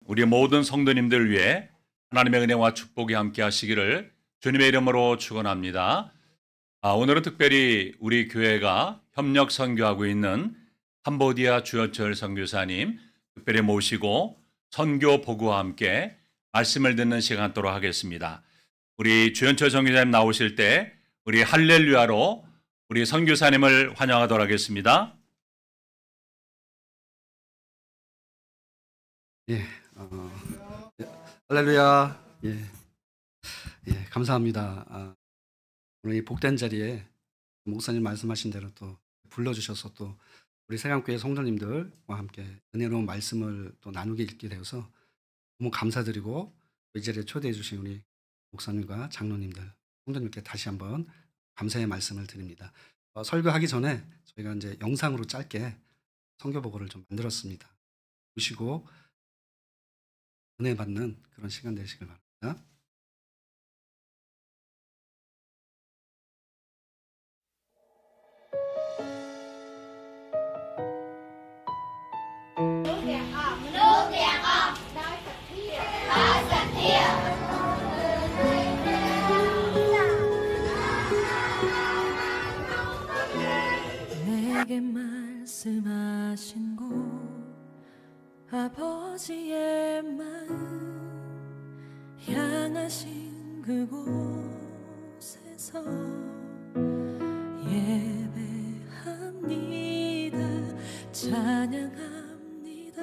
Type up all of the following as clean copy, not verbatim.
우리 모든 성도님들 위해 하나님의 은혜와 축복이 함께 하시기를 주님의 이름으로 축원합니다. 오늘은 특별히 우리 교회가 협력 선교하고 있는 캄보디아 주현철 선교사님 특별히 모시고 선교 보고와 함께 말씀을 듣는 시간 갖도록 하겠습니다. 우리 주현철 선교사님 나오실 때 우리 할렐루야로 우리 선교사님을 환영하도록 하겠습니다. 예, 할렐루야. 감사합니다. 오늘 이 복된 자리에 목사님 말씀하신 대로 또 불러주셔서 또 우리 세강교회 성도님들과 함께 은혜로운 말씀을 또 나누게 있게 되어서 너무 감사드리고 이 자리에 초대해 주신 우리 목사님과 장로님들, 성도님께 다시 한번 감사의 말씀을 드립니다. 설교하기 전에 저희가 이제 영상으로 짧게 선교 보고를 좀 만들었습니다. 보시고 은혜 받는 그런 시간 되시길 바랍니다. 내게 말씀하신 곳 아버지의 마음 향하신 그곳에서 예배합니다. 찬양합니다.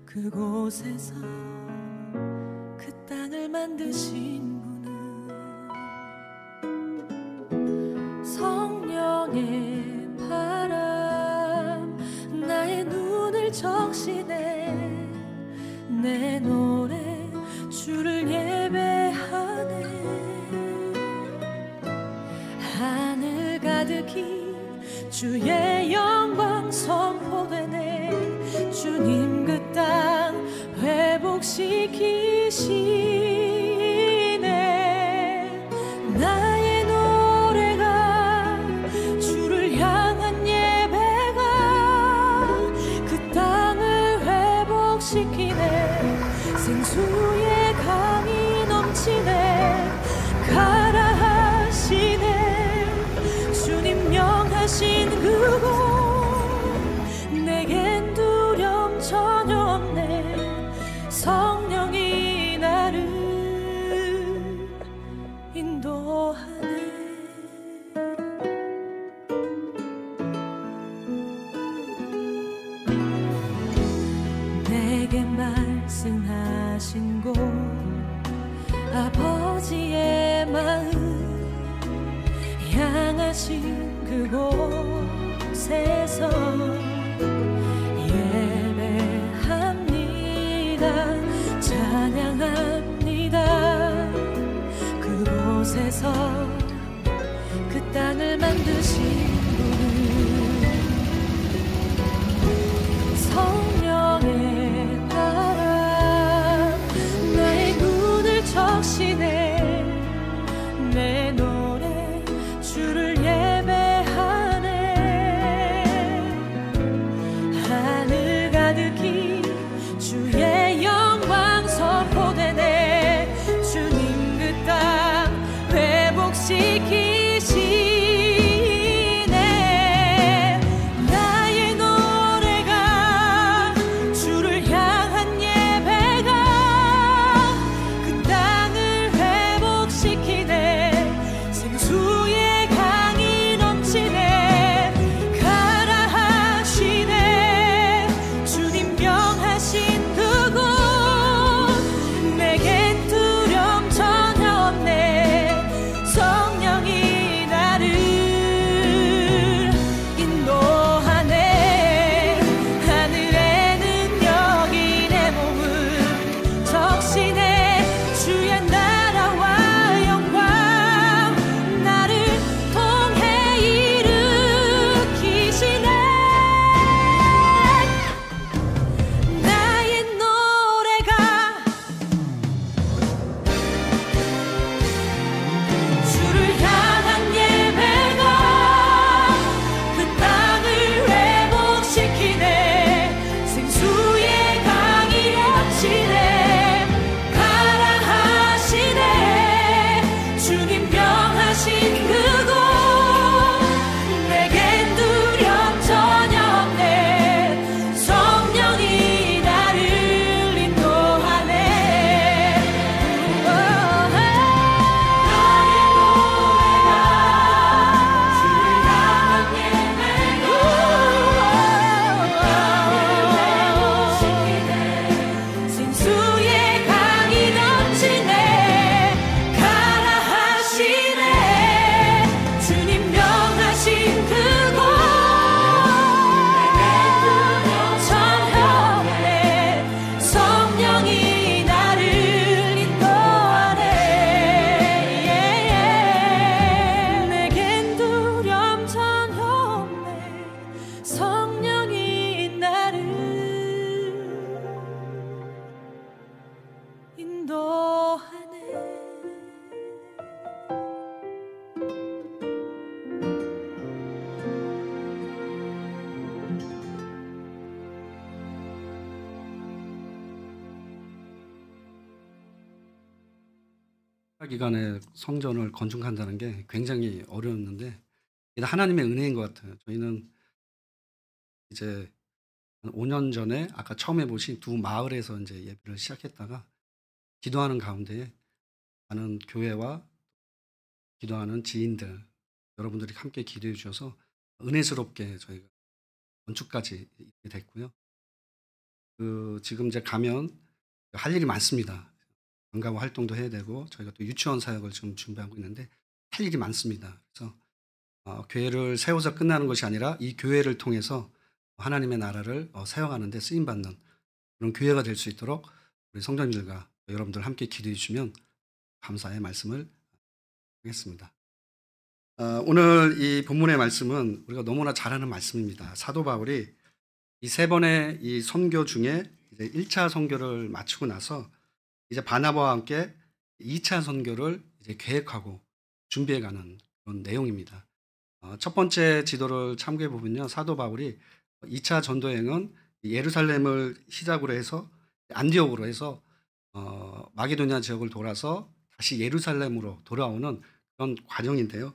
그곳에서 그 땅을 만드신 분은 성령의 바람 나의 눈을 적시네. 내 노래 주를 예배하네. 하늘 가득히 주의 영광 선포되네. 주님 그 땅 회복시키시네. 나의 노래가 주를 향한 예배가 그 땅을 회복시키네. 생수의 강이 넘치네. 가라 하시네. 주님 명하신 그곳 내겐 두려움 전혀 없네. 성령이 나를 인도하네. 내게 말씀하신 곳 아버지의 마음 향하신 그곳에서 예배합니다. 찬양합니다. 그곳에서 그 땅을 만드신 분은 성령의 바람 나의 눈을 적시네. 내 노래 주를 예배하네. 하늘 가득히 주의 영광 선포되네. 주님 그 땅 회복시키시네. 기간에 성전을 건축한다는 게 굉장히 어려웠는데 이게 하나님의 은혜인 것 같아요. 저희는 이제 한 5년 전에 아까 처음에 보신 두 마을에서 이제 예배를 시작했다가 기도하는 가운데 많은 교회와 기도하는 지인들 여러분들이 함께 기도해 주셔서 은혜스럽게 저희가 건축까지 이렇게 됐고요. 지금 이제 가면 할 일이 많습니다. 방과후 활동도 해야 되고 저희가 또 유치원 사역을 지금 준비하고 있는데 할 일이 많습니다. 그래서 교회를 세워서 끝나는 것이 아니라 이 교회를 통해서 하나님의 나라를 세워가는 데 쓰임받는 그런 교회가 될 수 있도록 우리 성도님들과 여러분들 함께 기도해 주시면 감사의 말씀을 하겠습니다. 오늘 이 본문의 말씀은 우리가 너무나 잘 아는 말씀입니다. 사도 바울이 이 세 번의 이 선교 중에 이제 1차 선교를 마치고 나서 이제 바나바와 함께 2차 선교를 이제 계획하고 준비해가는 그런 내용입니다. 첫 번째 지도를 참고해 보면요, 사도 바울이 2차 전도여행은 예루살렘을 시작으로 해서 안디옥으로 해서 마게도니아 지역을 돌아서 다시 예루살렘으로 돌아오는 그런 과정인데요.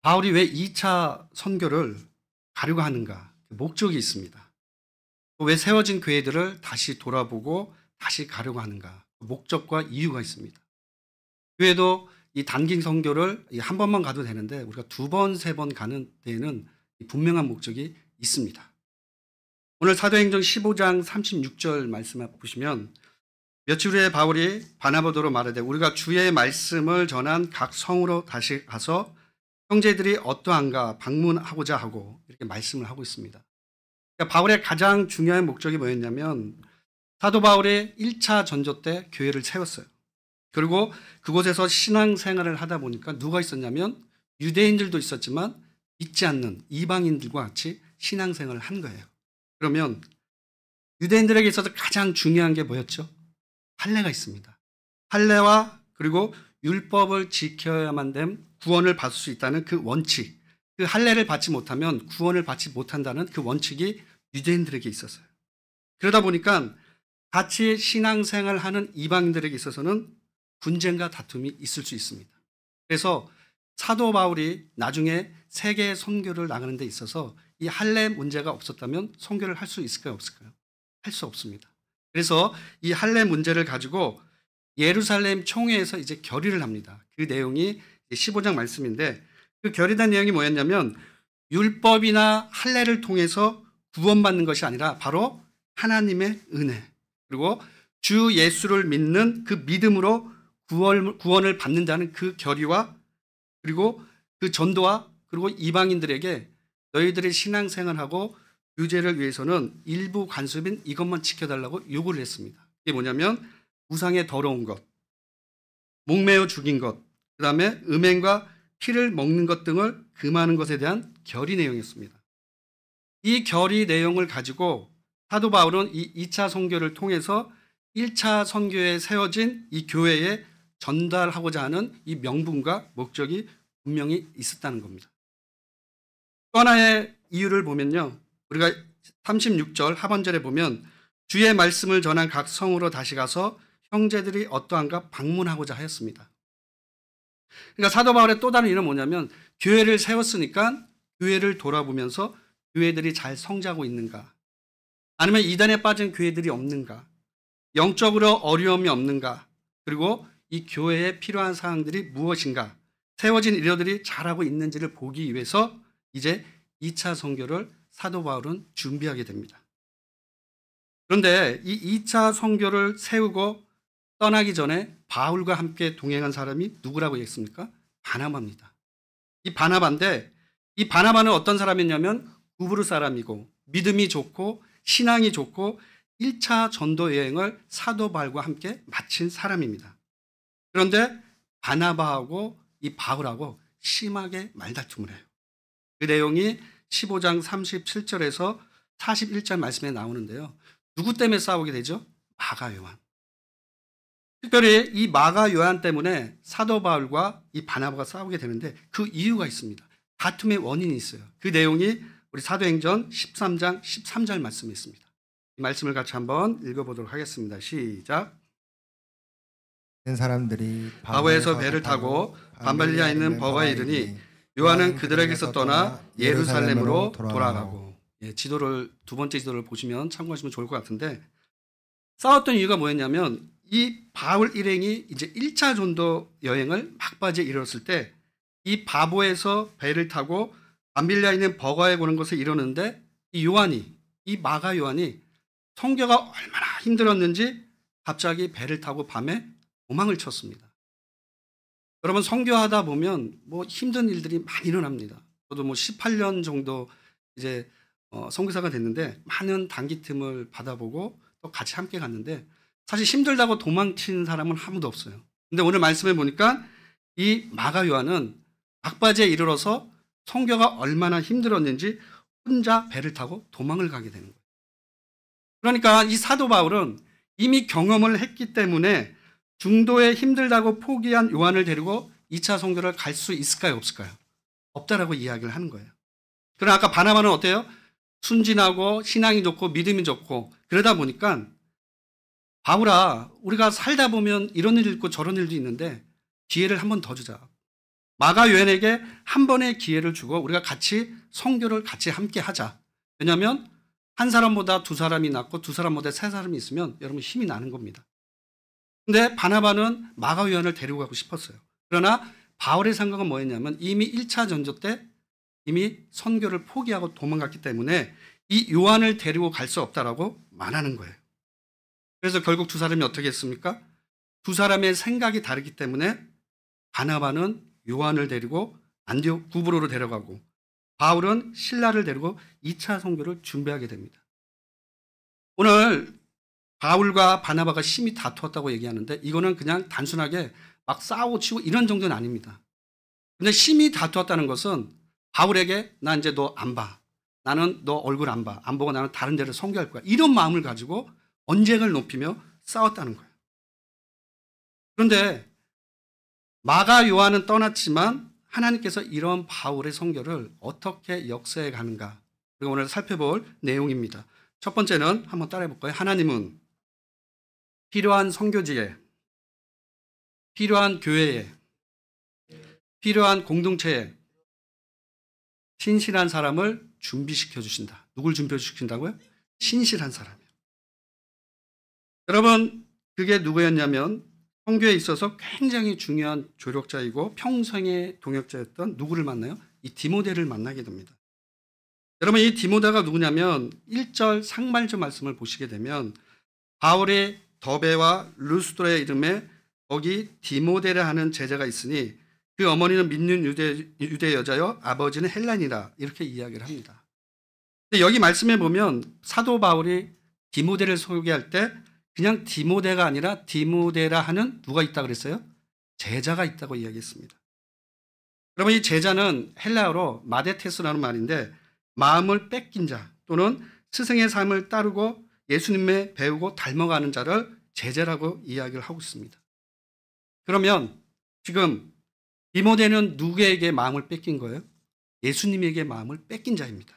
바울이 왜 2차 선교를 가려고 하는가? 목적이 있습니다. 왜 세워진 교회들을 다시 돌아보고 다시 가려고 하는가? 목적과 이유가 있습니다. 교회도 이 단기 선교를 한 번만 가도 되는데 우리가 두 번, 세 번 가는 데에는 분명한 목적이 있습니다. 오늘 사도행전 15장 36절 말씀 보시면 며칠 후에 바울이 바나바더로 말하되 우리가 주의 말씀을 전한 각 성으로 다시 가서 형제들이 어떠한가 방문하고자 하고 이렇게 말씀을 하고 있습니다. 그러니까 바울의 가장 중요한 목적이 뭐였냐면 사도 바울의 1차 전도 때 교회를 세웠어요. 그리고 그곳에서 신앙생활을 하다 보니까 누가 있었냐면 유대인들도 있었지만 믿지 않는 이방인들과 같이 신앙생활을 한 거예요. 그러면 유대인들에게 있어서 가장 중요한 게 뭐였죠? 할례가 있습니다. 할례와 그리고 율법을 지켜야만 됨 구원을 받을 수 있다는 그 원칙, 그 할례를 받지 못하면 구원을 받지 못한다는 그 원칙이 유대인들에게 있었어요. 그러다 보니까 같이 신앙생활을 하는 이방인들에게 있어서는 분쟁과 다툼이 있을 수 있습니다. 그래서 사도 바울이 나중에 세계 선교를 나가는 데 있어서 이 할례 문제가 없었다면 선교를 할 수 있을까요? 없을까요? 할 수 없습니다. 그래서 이 할례 문제를 가지고 예루살렘 총회에서 이제 결의를 합니다. 그 내용이 15장 말씀인데 그 결의된 내용이 뭐였냐면 율법이나 할례를 통해서 구원받는 것이 아니라 바로 하나님의 은혜 그리고 주 예수를 믿는 그 믿음으로 구원을 받는다는 그 결의와 그리고 그 전도와 그리고 이방인들에게 너희들이 신앙생활하고 유죄를 위해서는 일부 관습인 이것만 지켜달라고 요구를 했습니다. 이게 뭐냐면 우상의 더러운 것, 목매어 죽인 것, 그 다음에 음행과 피를 먹는 것 등을 금하는 것에 대한 결의 내용이었습니다. 이 결의 내용을 가지고 사도 바울은 이 2차 선교를 통해서 1차 선교에 세워진 이 교회에 전달하고자 하는 이 명분과 목적이 분명히 있었다는 겁니다. 또 하나의 이유를 보면요. 우리가 36절 하반절에 보면 주의 말씀을 전한 각 성으로 다시 가서 형제들이 어떠한가 방문하고자 하였습니다. 그러니까 사도 바울의 또 다른 이유는 뭐냐면 교회를 세웠으니까 교회를 돌아보면서 교회들이 잘 성장하고 있는가 아니면 이단에 빠진 교회들이 없는가 영적으로 어려움이 없는가 그리고 이 교회에 필요한 사항들이 무엇인가 세워진 일들이 잘하고 있는지를 보기 위해서 이제 2차 선교를 사도 바울은 준비하게 됩니다. 그런데 이 2차 선교를 세우고 떠나기 전에 바울과 함께 동행한 사람이 누구라고 했습니까? 바나바입니다. 이 바나바인데 이 바나바는 어떤 사람이냐면 구브르 사람이고 믿음이 좋고 신앙이 좋고 1차 전도 여행을 사도 바울과 함께 마친 사람입니다. 그런데 바나바하고 이 바울하고 심하게 말다툼을 해요. 그 내용이 15장 37절에서 41절 말씀에 나오는데요. 누구 때문에 싸우게 되죠? 마가 요한. 특별히 이 마가 요한 때문에 사도 바울과 이 바나바가 싸우게 되는데 그 이유가 있습니다. 다툼의 원인이 있어요. 그 내용이 우리 사도행전 13장 13절 말씀에 있습니다. 이 말씀을 같이 한번 읽어보도록 하겠습니다. 시작. 사람들이 바보에서 배를 타고 밤발리아 있는 버가에 이르니 요한은 그들에게서 떠나 예루살렘으로 돌아가고. 예, 지도를 두 번째 지도를 보시면 참고하시면 좋을 것 같은데, 싸웠던 이유가 뭐였냐면 이 바울 일행이 이제 1차 전도 여행을 막바지에 이르렀을 때 이 바보에서 배를 타고 밤빌리아에 있는 버가에 오는 것을 이루는데, 이 마가 요한이 성교가 얼마나 힘들었는지 갑자기 배를 타고 밤에 도망을 쳤습니다. 여러분, 선교하다 보면 뭐 힘든 일들이 많이 일어납니다. 저도 뭐 18년 정도 이제 선교사가 됐는데 많은 단기 틈을 받아보고 또 같이 함께 갔는데, 사실 힘들다고 도망친 사람은 아무도 없어요. 근데 오늘 말씀해 보니까 이 마가 요한은 막바지에 이르러서 선교가 얼마나 힘들었는지 혼자 배를 타고 도망을 가게 되는 거예요. 그러니까 이 사도 바울은 이미 경험을 했기 때문에 중도에 힘들다고 포기한 요한을 데리고 2차 선교를 갈 수 있을까요, 없을까요? 없다라고 이야기를 하는 거예요. 그러나 아까 바나바는 어때요? 순진하고 신앙이 좋고 믿음이 좋고, 그러다 보니까 바울아, 우리가 살다 보면 이런 일도 있고 저런 일도 있는데 기회를 한 번 더 주자. 마가 요한에게 한 번의 기회를 주고 우리가 같이 선교를 같이 함께 하자. 왜냐하면 한 사람보다 두 사람이 낫고 두 사람보다 세 사람이 있으면 여러분 힘이 나는 겁니다. 근데 바나바는 마가 요한을 데리고 가고 싶었어요. 그러나 바울의 생각은 뭐였냐면 이미 1차 전도 때 이미 선교를 포기하고 도망갔기 때문에 이 요한을 데리고 갈 수 없다라고 말하는 거예요. 그래서 결국 두 사람이 어떻게 했습니까? 두 사람의 생각이 다르기 때문에 바나바는 요한을 데리고 안디옥 구브로로 데려가고 바울은 실라를 데리고 2차 선교를 준비하게 됩니다. 오늘 바울과 바나바가 심히 다투었다고 얘기하는데 이거는 그냥 단순하게 막 싸우고 치고 이런 정도는 아닙니다. 근데 심히 다투었다는 것은 바울에게 나 이제 너 안 봐. 나는 너 얼굴 안 봐. 안 보고 나는 다른 데를 선교할 거야. 이런 마음을 가지고 언쟁을 높이며 싸웠다는 거예요. 그런데 마가 요한은 떠났지만 하나님께서 이런 바울의 선교를 어떻게 역사해 가는가, 그리고 오늘 살펴볼 내용입니다. 첫 번째는 한번 따라해 볼까요? 하나님은 필요한 선교지에, 필요한 교회에, 필요한 공동체에 신실한 사람을 준비시켜 주신다. 누굴 준비시킨다고요? 신실한 사람이요. 여러분, 그게 누구였냐면 선교에 있어서 굉장히 중요한 조력자이고 평생의 동역자였던 누구를 만나요? 이 디모데를 만나게 됩니다. 여러분, 이 디모데가 누구냐면 1절 상말절 말씀을 보시게 되면 바울의 더베와 루스드라의 이름에 거기 디모데라 하는 제자가 있으니 그 어머니는 믿는 유대 여자여 아버지는 헬란이라, 이렇게 이야기를 합니다. 근데 여기 말씀해 보면 사도 바울이 디모데를 소개할 때 그냥 디모데가 아니라 디모데라 하는 누가 있다 그랬어요? 제자가 있다고 이야기했습니다. 그러면 이 제자는 헬라어로 마데테스라는 말인데 마음을 뺏긴 자 또는 스승의 삶을 따르고 예수님의 배우고 닮아가는 자를 제자라고 이야기를 하고 있습니다. 그러면 지금 디모데는 누구에게 마음을 뺏긴 거예요? 예수님에게 마음을 뺏긴 자입니다.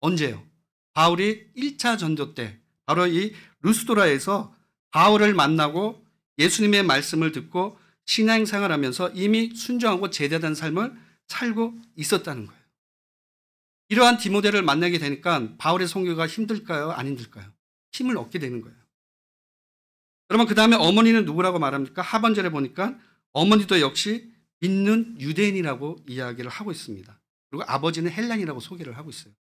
언제요? 바울이 1차 전도 때 바로 이 루스도라에서 바울을 만나고 예수님의 말씀을 듣고 신앙생활하면서 이미 순종하고 제자된 삶을 살고 있었다는 거예요. 이러한 디모데를 만나게 되니까 바울의 선교가 힘들까요? 안 힘들까요? 힘을 얻게 되는 거예요. 그러면 그 다음에 어머니는 누구라고 말합니까? 하반절에 보니까 어머니도 역시 믿는 유대인이라고 이야기를 하고 있습니다. 그리고 아버지는 헬란이라고 소개를 하고 있어요.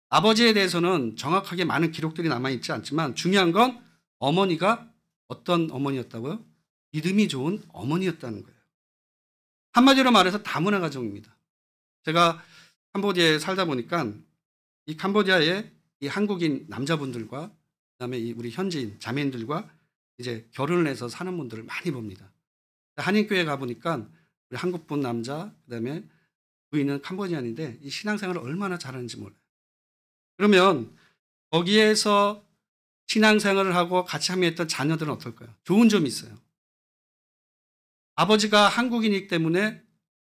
아버지에 대해서는 정확하게 많은 기록들이 남아있지 않지만 중요한 건 어머니가 어떤 어머니였다고요? 믿음이 좋은 어머니였다는 거예요. 한마디로 말해서 다문화 가정입니다. 제가 캄보디아에 살다 보니까 이 캄보디아에 이 한국인 남자분들과 그다음에 이 우리 현지인 자매인들과 이제 결혼을 해서 사는 분들을 많이 봅니다. 한인교회 가보니까 우리 한국분 남자 그다음에 부인은 캄보디아인인데 이 신앙생활을 얼마나 잘하는지 몰라요. 그러면 거기에서 신앙생활을 하고 같이 함께했던 자녀들은 어떨까요? 좋은 점이 있어요. 아버지가 한국인이기 때문에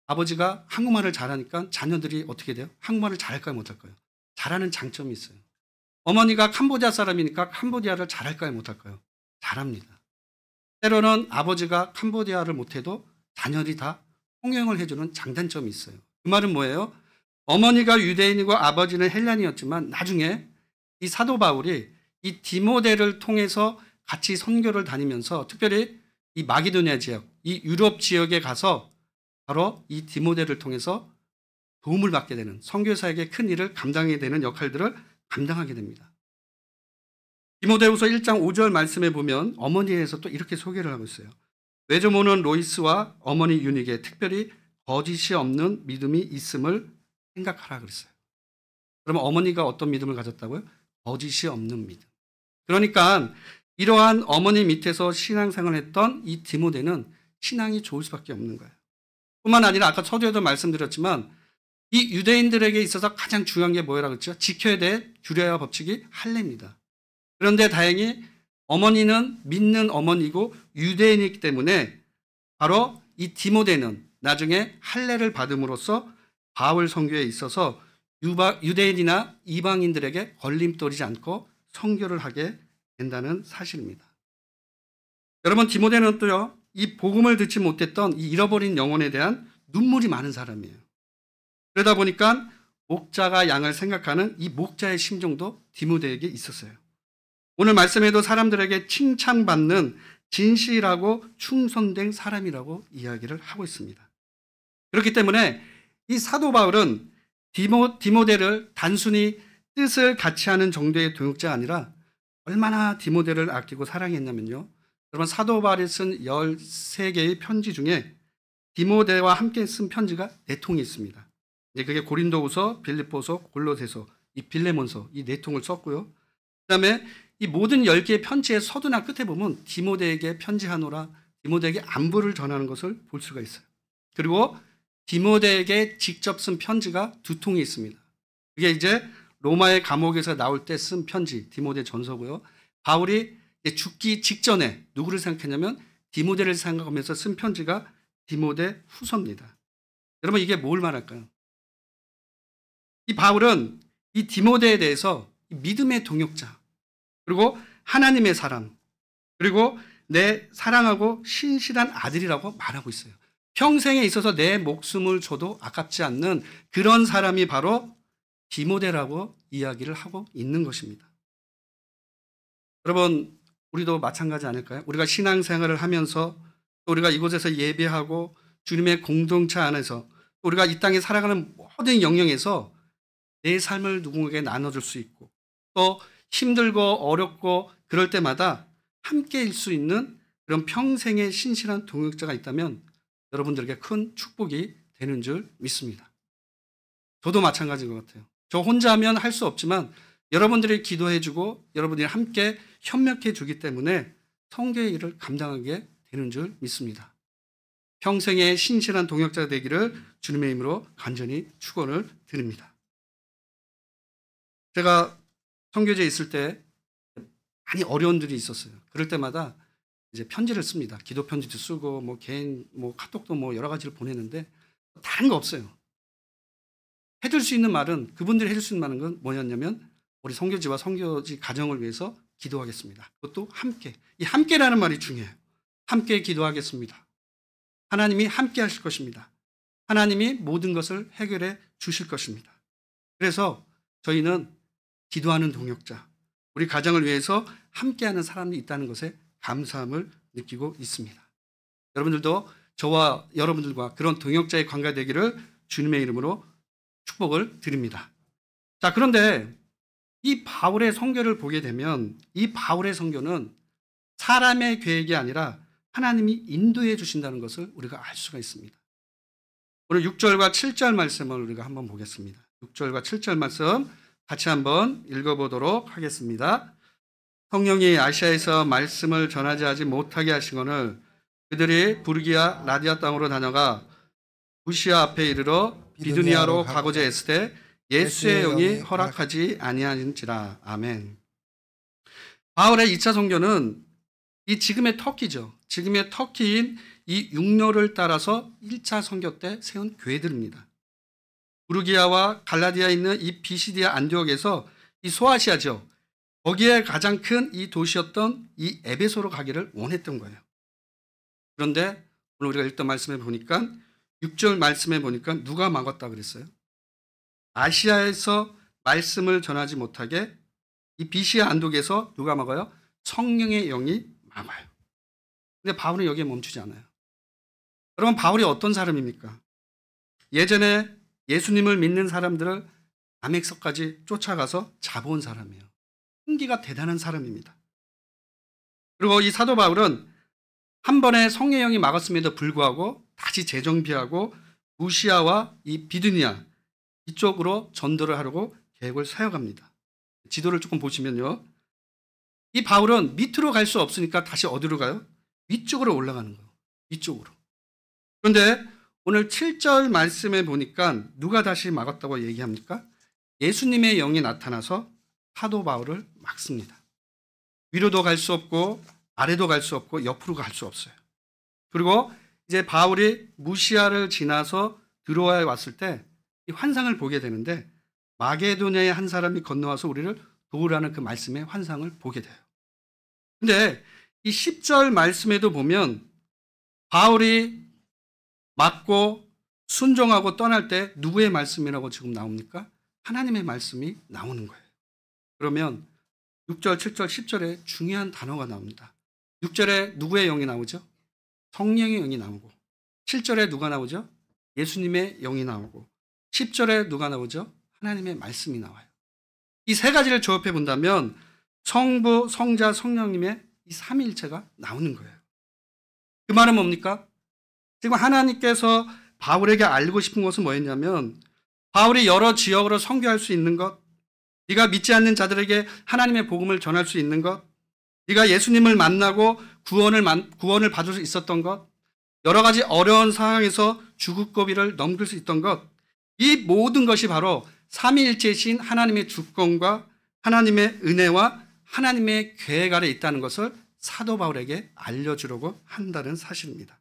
아버지가 한국말을 잘하니까 자녀들이 어떻게 돼요? 한국말을 잘할까요? 못할까요? 잘하는 장점이 있어요. 어머니가 캄보디아 사람이니까 캄보디아를 잘할까요? 못할까요? 잘합니다. 때로는 아버지가 캄보디아를 못해도 자녀들이 다 통행을 해주는 장단점이 있어요. 그 말은 뭐예요? 어머니가 유대인이고 아버지는 헬라인이었지만 나중에 이 사도 바울이 이 디모데를 통해서 같이 선교를 다니면서 특별히 이 마게도니아 지역, 이 유럽 지역에 가서 바로 이 디모데를 통해서 도움을 받게 되는, 선교사에게 큰 일을 감당하게 되는 역할들을 감당하게 됩니다. 디모데후서 1장 5절 말씀에 보면 어머니에 대해서 또 이렇게 소개를 하고 있어요. 외조모는 로이스와 어머니 유닉에 특별히 거짓이 없는 믿음이 있음을 생각하라 그랬어요. 그러면 어머니가 어떤 믿음을 가졌다고요? 거짓이 없는 믿음. 그러니까 이러한 어머니 밑에서 신앙생활을 했던 이 디모데는 신앙이 좋을 수밖에 없는 거예요. 뿐만 아니라 아까 서두에도 말씀드렸지만 이 유대인들에게 있어서 가장 중요한 게 뭐라고 그랬죠? 지켜야 될 규례와 법칙이 할례입니다. 그런데 다행히 어머니는 믿는 어머니고 유대인이기 때문에 바로 이 디모데는 나중에 할례를 받음으로써 바울 선교에 있어서 유대인이나 이방인들에게 걸림돌이지 않고 선교를 하게 된다는 사실입니다. 여러분, 디모데는 또요, 이 복음을 듣지 못했던 이 잃어버린 영혼에 대한 눈물이 많은 사람이에요. 그러다 보니까 목자가 양을 생각하는 이 목자의 심정도 디모데에게 있었어요. 오늘 말씀에도 사람들에게 칭찬받는 진실하고 충성된 사람이라고 이야기를 하고 있습니다. 그렇기 때문에 이 사도 바울은 디모데를 단순히 뜻을 같이 하는 정도의 동역자가 아니라 얼마나 디모데를 아끼고 사랑했냐면요. 여러분, 사도 바울이 쓴 13개의 편지 중에 디모데와 함께 쓴 편지가 4통이 있습니다. 그게 고린도후서, 빌립보서, 골로새서, 이 빌레몬서 이 4통을 썼고요. 그다음에 이 모든 10개의 편지의 서두나 끝에 보면 디모데에게 편지하노라, 디모데에게 안부를 전하는 것을 볼 수가 있어요. 그리고 디모데에게 직접 쓴 편지가 2통이 있습니다. 그게 이제 로마의 감옥에서 나올 때 쓴 편지, 디모데 전서고요. 바울이 죽기 직전에 누구를 생각했냐면 디모데를 생각하면서 쓴 편지가 디모데 후서입니다. 여러분, 이게 뭘 말할까요? 이 바울은 이 디모데에 대해서 믿음의 동역자, 그리고 하나님의 사람, 그리고 내 사랑하고 신실한 아들이라고 말하고 있어요. 평생에 있어서 내 목숨을 줘도 아깝지 않는 그런 사람이 바로 디모데라고 이야기를 하고 있는 것입니다. 여러분, 우리도 마찬가지 아닐까요? 우리가 신앙생활을 하면서 또 우리가 이곳에서 예배하고 주님의 공동체 안에서 또 우리가 이 땅에 살아가는 모든 영역에서 내 삶을 누군가에게 나눠줄 수 있고 또 힘들고 어렵고 그럴 때마다 함께일 수 있는 그런 평생의 신실한 동역자가 있다면 여러분들에게 큰 축복이 되는 줄 믿습니다. 저도 마찬가지인 것 같아요. 저 혼자 하면 할 수 없지만 여러분들이 기도해주고 여러분들이 함께 협력해주기 때문에 성교의 일을 감당하게 되는 줄 믿습니다. 평생의 신실한 동역자가 되기를 주님의 이름으로 간절히 축원을 드립니다. 제가 선교제에 있을 때 많이 어려운 일이 있었어요. 그럴 때마다 이제 편지를 씁니다. 기도 편지도 쓰고 개인 카톡도 여러 가지를 보내는데 다른 거 없어요. 해줄 수 있는 말은, 그분들이 해줄 수 있는 말은 건 뭐였냐면 우리 선교지와 선교지 가정을 위해서 기도하겠습니다. 그것도 함께. 이 함께라는 말이 중요해요. 함께 기도하겠습니다. 하나님이 함께 하실 것입니다. 하나님이 모든 것을 해결해 주실 것입니다. 그래서 저희는 기도하는 동역자, 우리 가정을 위해서 함께하는 사람이 있다는 것에 감사함을 느끼고 있습니다. 여러분들도 저와 여러분들과 그런 동역자의 관계가 되기를 주님의 이름으로 축복을 드립니다. 자, 그런데 이 바울의 선교를 보게 되면 이 바울의 선교는 사람의 계획이 아니라 하나님이 인도해 주신다는 것을 우리가 알 수가 있습니다. 오늘 6절과 7절 말씀을 우리가 한번 보겠습니다. 6절과 7절 말씀 같이 한번 읽어보도록 하겠습니다. 성령이 아시아에서 말씀을 전하지 못하게 하시거늘 그들이 부르기아 라디아 땅으로 다녀가 무시아 앞에 이르러 비두니아로 가고자 했을 때 예수의 영이 허락하지 아니하는지라. 아멘. 바울의 2차 선교는 이 지금의 터키죠. 지금의 터키인 이 육로를 따라서 1차 선교 때 세운 교회들입니다. 부르기아와 갈라디아에 있는 이 비시디아 안디옥에서 이 소아시아죠. 거기에 가장 큰 이 도시였던 이 에베소로 가기를 원했던 거예요. 그런데 오늘 우리가 읽던 말씀에 보니까 6절 말씀에 보니까 누가 막았다 그랬어요? 아시아에서 말씀을 전하지 못하게 이 비시아 안독에서 누가 막아요? 성령의 영이 막아요. 근데 바울은 여기에 멈추지 않아요. 여러분, 바울이 어떤 사람입니까? 예전에 예수님을 믿는 사람들을 다메섹까지 쫓아가서 잡아온 사람이에요. 끈기가 대단한 사람입니다. 그리고 이 사도 바울은 한 번에 성령의 영이 막았음에도 불구하고 다시 재정비하고 무시아와 이 비두니아 이쪽으로 전도를 하려고 계획을 세워갑니다. 지도를 조금 보시면요. 이 바울은 밑으로 갈 수 없으니까 다시 어디로 가요? 위쪽으로 올라가는 거예요. 위쪽으로. 그런데 오늘 7절 말씀에 보니까 누가 다시 막았다고 얘기합니까? 예수님의 영이 나타나서 사도 바울을 막습니다. 위로도 갈 수 없고 아래도 갈 수 없고 옆으로 갈 수 없어요. 그리고 이제 바울이 무시아를 지나서 들어와 왔을 때 이 환상을 보게 되는데 마게도냐의 한 사람이 건너와서 우리를 도우라는 그 말씀의 환상을 보게 돼요. 근데 이 10절 말씀에도 보면 바울이 맞고 순종하고 떠날 때 누구의 말씀이라고 지금 나옵니까? 하나님의 말씀이 나오는 거예요. 그러면 6절, 7절, 10절에 중요한 단어가 나옵니다. 6절에 누구의 영이 나오죠? 성령의 영이 나오고 7절에 누가 나오죠? 예수님의 영이 나오고 10절에 누가 나오죠? 하나님의 말씀이 나와요. 이 세 가지를 조합해 본다면 성부, 성자, 성령님의 이 삼위일체가 나오는 거예요. 그 말은 뭡니까? 지금 하나님께서 바울에게 알고 싶은 것은 뭐였냐면 바울이 여러 지역으로 선교할 수 있는 것, 네가 믿지 않는 자들에게 하나님의 복음을 전할 수 있는 것, 네가 예수님을 만나고 구원을 받을 수 있었던 것, 여러 가지 어려운 상황에서 죽을 고비를 넘길 수 있던 것, 이 모든 것이 바로 삼위일체이신 하나님의 주권과 하나님의 은혜와 하나님의 계획 아래 있다는 것을 사도 바울에게 알려주려고 한다는 사실입니다.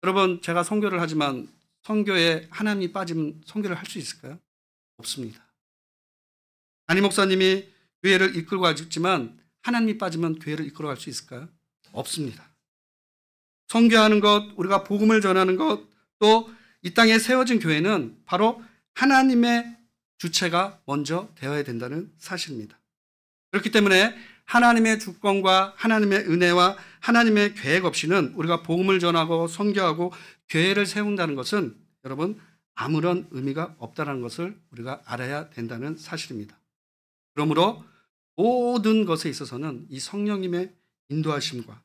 여러분, 제가 선교를 하지만 선교에 하나님이 빠지면 선교를 할 수 있을까요? 없습니다. 담임 목사님이 교회를 이끌고 가지만 하나님이 빠지면 교회를 이끌어 갈 수 있을까요? 없습니다. 선교하는 것, 우리가 복음을 전하는 것, 또 이 땅에 세워진 교회는 바로 하나님의 주체가 먼저 되어야 된다는 사실입니다. 그렇기 때문에 하나님의 주권과 하나님의 은혜와 하나님의 계획 없이는 우리가 복음을 전하고 선교하고 교회를 세운다는 것은 여러분 아무런 의미가 없다는 것을 우리가 알아야 된다는 사실입니다. 그러므로 모든 것에 있어서는 이 성령님의 인도하심과